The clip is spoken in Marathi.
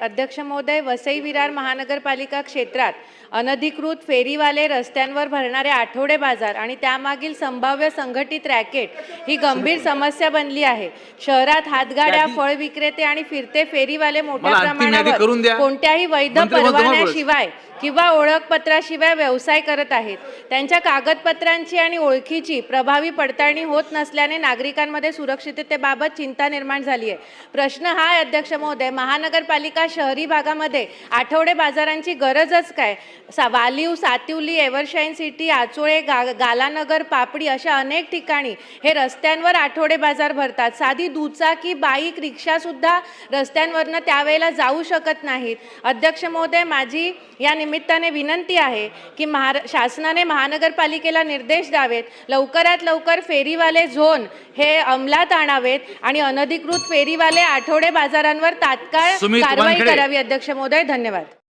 अध्यक्ष महोदय, वसई विरार महानगरपालिका क्षेत्रात अनधिकृत फेरीवाले रस्त्यांवर भरणारे आठवडे बाजार आणि त्यामागील संभाव्य संघटित रॅकेट ही गंभीर समस्या बनली आहे। शहरात हातगाड्या, फळ विक्रेते आणि फिरते फेरीवाले मोठ्या प्रमाणावर कोणत्याही वैध परवान्याशिवाय किंवा ओळखपत्राशिवाय व्यवसाय करत आहेत। त्यांच्या कागदपत्रांची आणि ओळखीची प्रभावी पडताळणी होत नसल्याने नागरिकांमध्ये सुरक्षिततेबाबत चिंता निर्माण झाली आहे। प्रश्न हा आहे अध्यक्ष महोदय, महानगरपालिका शहरी भागामध्ये आठवडे बाजारांची गरजच काय? वालीव, सातिवली, एव्हरशाईन सिटी, आचोळे, गालानगर, पापडी अशा अनेक ठिकाणी हे रस्त्यांवर आठवडे बाजार भरतात। साधी दुचाकी, बाईक, रिक्षा सुद्धा रस्त्यांवरनं त्यावेळेला जाऊ शकत नाहीत। अध्यक्ष महोदय, माझी या निमित्ताने विनंती आहे की शासनाने महानगरपालिकेला निर्देश द्यावेत, लवकरात लवकर फेरीवाले झोन हे अंमलात आणावेत आणि अनधिकृत फेरीवाले आठवडे बाजारांवर तात्काळ कारवाई करावी। अध्यक्ष महोदय, धन्यवाद।